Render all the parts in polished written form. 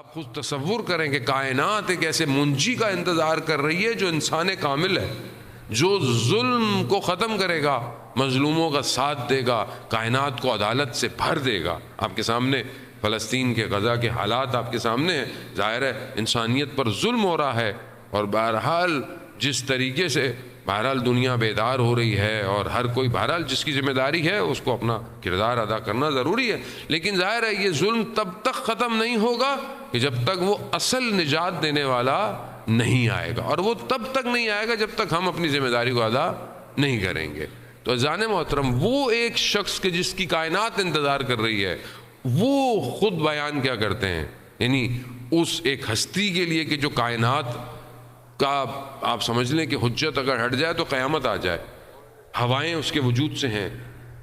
آپ خود تصور کریں کہ کائنات ایک ایسے منجی کا انتظار کر رہی ہے جو انسان کامل ہے، جو ظلم کو ختم کرے گا، مظلوموں کا ساتھ دے گا، کائنات کو عدالت سے بھر دے گا۔ آپ کے سامنے فلسطین کے غزہ کے حالات آپ کے سامنے ہیں، ظاہر ہے انسانیت پر ظلم ہو رہا ہے، اور بہرحال جس طریقے سے بہرحال دنیا بیدار ہو رہی ہے، اور ہر کوئی بہرحال جس کی ذمہ داری ہے اس کو اپنا کردار ادا کرنا ضروری ہے، لیکن ظاہر ہے یہ ظلم تب تک ختم نہیں ہوگا کہ جب تک وہ اصل نجات دینے والا نہیں آئے گا، اور وہ تب تک نہیں آئے گا جب تک ہم اپنی ذمہ داری کو ادا نہیں کریں گے۔ تو عزیزان محترم، وہ ایک شخص کے جس کی کائنات انتظار کر رہی ہے، وہ خود بیان کیا کرتے ہیں، یعنی اس ایک ہستی کے لیے کہ جو کائنات کا آپ سمجھ لیں کہ حجت اگر ہٹ جائے تو قیامت آ جائے، ہوائیں اس کے وجود سے ہیں،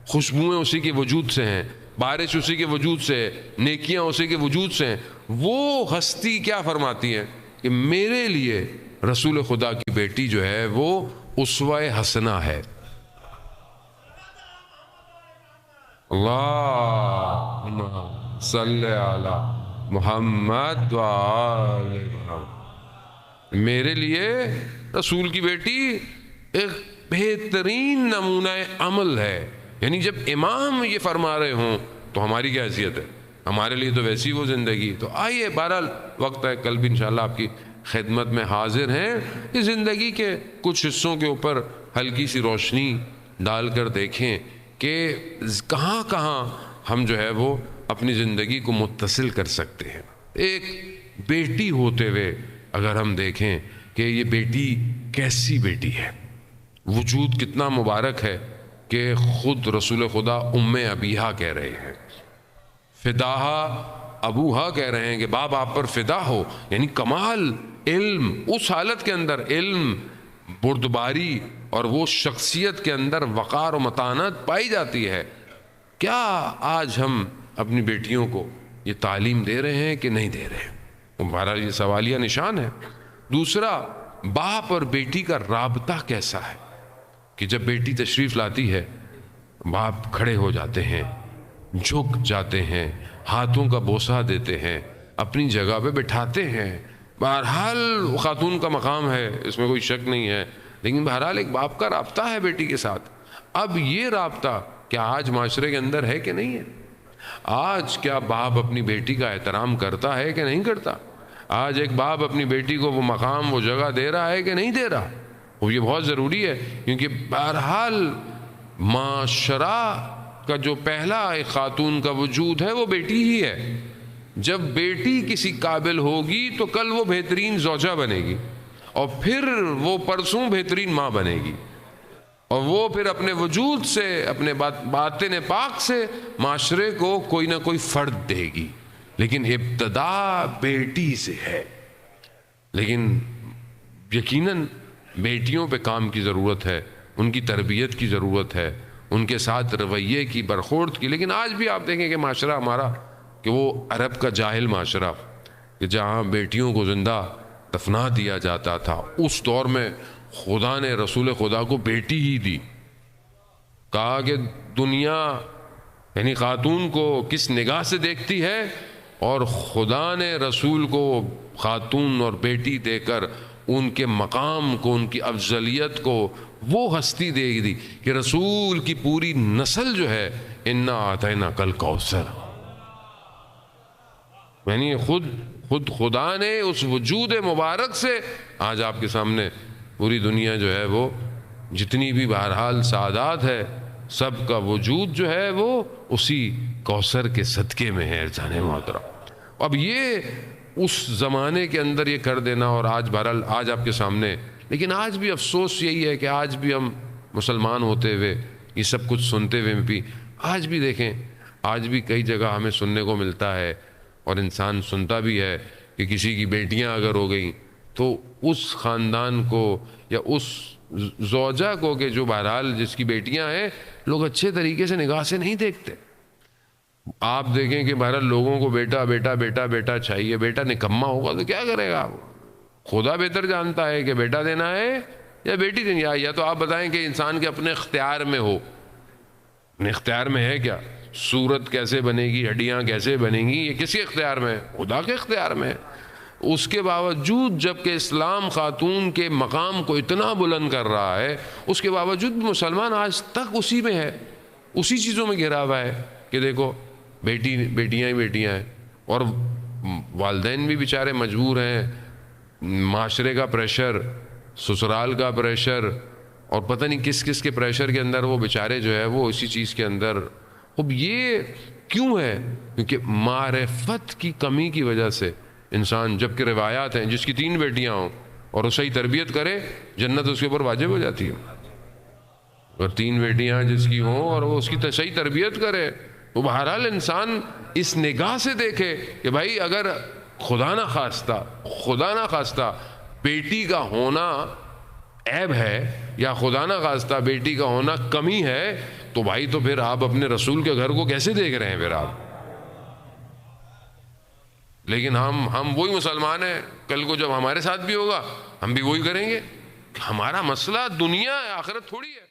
خوشبوئیں اسی کے وجود سے ہیں، بارش اسی کے وجود سے ہے، نیکیاں اسی کے وجود سے ہیں، وہ ہستی کیا فرماتی ہے کہ میرے لیے رسول خدا کی بیٹی جو ہے وہ اسوہ حسنہ ہے۔ اللہم صلی علی محمد و آل محمد۔ میرے لیے رسول کی بیٹی ایک بہترین نمونہ عمل ہے، یعنی جب امام یہ فرما رہے ہوں تو ہماری کیا حیثیت ہے، ہمارے لیے تو ویسی وہ زندگی۔ تو آئیے، بہرحال وقت ہے، کل بھی انشاءاللہ آپ کی خدمت میں حاضر ہیں، اس زندگی کے کچھ حصوں کے اوپر ہلکی سی روشنی ڈال کر دیکھیں کہ کہاں کہاں ہم جو ہے وہ اپنی زندگی کو متصل کر سکتے ہیں۔ ایک بیٹی ہوتے ہوئے اگر ہم دیکھیں کہ یہ بیٹی کیسی بیٹی ہے، وجود کتنا مبارک ہے کہ خود رسول خدا ام ابیہا کہہ رہے ہیں، فداہا ابوہا کہہ رہے ہیں کہ باپ آپ پر فدا ہو، یعنی کمال علم، اس حالت کے اندر علم، بردباری اور وہ شخصیت کے اندر وقار و متانت پائی جاتی ہے۔ کیا آج ہم اپنی بیٹیوں کو یہ تعلیم دے رہے ہیں کہ نہیں دے رہے ہیں؟ بہرحال یہ سوالیہ نشان ہے۔ دوسرا، باپ اور بیٹی کا رابطہ کیسا ہے کہ جب بیٹی تشریف لاتی ہے باپ کھڑے ہو جاتے ہیں، جھک جاتے ہیں، ہاتھوں کا بوسہ دیتے ہیں، اپنی جگہ پہ بٹھاتے ہیں۔ بہرحال خاتون کا مقام ہے، اس میں کوئی شک نہیں ہے، لیکن بہرحال ایک باپ کا رابطہ ہے بیٹی کے ساتھ۔ اب یہ رابطہ کیا آج معاشرے کے اندر ہے کہ نہیں ہے؟ آج کیا باپ اپنی بیٹی کا احترام کرتا ہے کہ نہیں کرتا؟ آج ایک باپ اپنی بیٹی کو وہ مقام، وہ جگہ دے رہا ہے کہ نہیں دے رہا؟ وہ یہ بہت ضروری ہے، کیونکہ بہرحال معاشرہ کا جو پہلا ایک خاتون کا وجود ہے وہ بیٹی ہی ہے۔ جب بیٹی کسی قابل ہوگی تو کل وہ بہترین زوجہ بنے گی، اور پھر وہ پرسوں بہترین ماں بنے گی، اور وہ پھر اپنے وجود سے، اپنے باطن پاک سے معاشرے کو کوئی نہ کوئی فرد دے گی، لیکن ابتدا بیٹی سے ہے۔ لیکن یقیناً بیٹیوں پہ کام کی ضرورت ہے، ان کی تربیت کی ضرورت ہے، ان کے ساتھ رویے کی، برخورد کی۔ لیکن آج بھی آپ دیکھیں کہ معاشرہ ہمارا کہ وہ عرب کا جاہل معاشرہ، کہ جہاں بیٹیوں کو زندہ دفنا دیا جاتا تھا، اس دور میں خدا نے رسول خدا کو بیٹی ہی دی۔ کہا کہ دنیا یعنی خاتون کو کس نگاہ سے دیکھتی ہے، اور خدا نے رسول کو خاتون اور بیٹی دے کر ان کے مقام کو، ان کی افضلیت کو وہ ہستی دے دی کہ رسول کی پوری نسل جو ہے انا آتینا کل کوثر، یعنی خود خدا نے اس وجود مبارک سے آج آپ کے سامنے پوری دنیا جو ہے وہ جتنی بھی بہرحال سعادات ہے، سب کا وجود جو ہے وہ اسی کوثر کے صدقے میں ہے۔ جانے محترم، اب یہ اس زمانے کے اندر یہ کر دینا، اور آج بہرحال آج آپ کے سامنے، لیکن آج بھی افسوس یہی ہے کہ آج بھی ہم مسلمان ہوتے ہوئے یہ سب کچھ سنتے ہوئے بھی آج بھی دیکھیں، آج بھی کئی جگہ ہمیں سننے کو ملتا ہے، اور انسان سنتا بھی ہے کہ کسی کی بیٹیاں اگر ہو گئیں تو اس خاندان کو یا اس زوجہ کو کہ جو بہرحال جس کی بیٹیاں ہیں، لوگ اچھے طریقے سے نگاہ سے نہیں دیکھتے۔ آپ دیکھیں کہ بہرحال لوگوں کو بیٹا بیٹا بیٹا بیٹا چاہیے، بیٹا نکما ہوگا تو کیا کرے گا؟ خدا بہتر جانتا ہے کہ بیٹا دینا ہے یا بیٹی دینی ہے، یا تو آپ بتائیں کہ انسان کے اپنے اختیار میں ہو، اپنے اختیار میں ہے کیا؟ صورت کیسے بنے گی، ہڈیاں کیسے بنیں گی، یہ کس کے اختیار میں ہے؟ خدا کے اختیار میں ہے۔ اس کے باوجود جب کہ اسلام خاتون کے مقام کو اتنا بلند کر رہا ہے، اس کے باوجود مسلمان آج تک اسی میں ہے، اسی چیزوں میں گھرا ہوا ہے کہ دیکھو بیٹیاں ہی بیٹیاں ہیں، اور والدین بھی بیچارے مجبور ہیں، معاشرے کا پریشر، سسرال کا پریشر، اور پتہ نہیں کس کس کے پریشر کے اندر وہ بیچارے جو ہے وہ اسی چیز کے اندر۔ اب یہ کیوں ہے؟ کیونکہ معرفت کی کمی کی وجہ سے انسان، جب کہ روایات ہیں جس کی 3 بیٹیاں ہوں اور وہ صحیح تربیت کرے، جنت اس کے اوپر واجب ہو جاتی ہے۔ اور 3 بیٹیاں جس کی ہوں اور وہ اس کی صحیح تربیت کرے، تو بہرحال انسان اس نگاہ سے دیکھے کہ بھائی اگر خدا نہ خواستہ بیٹی کا ہونا عیب ہے، یا خدا نہ خواستہ بیٹی کا ہونا کمی ہے، تو بھائی تو پھر آپ اپنے رسول کے گھر کو کیسے دیکھ رہے ہیں پھر آپ؟ لیکن ہم وہی مسلمان ہیں، کل کو جب ہمارے ساتھ بھی ہوگا ہم بھی وہی کریں گے۔ ہمارا مسئلہ دنیا ہے، آخرت تھوڑی ہے۔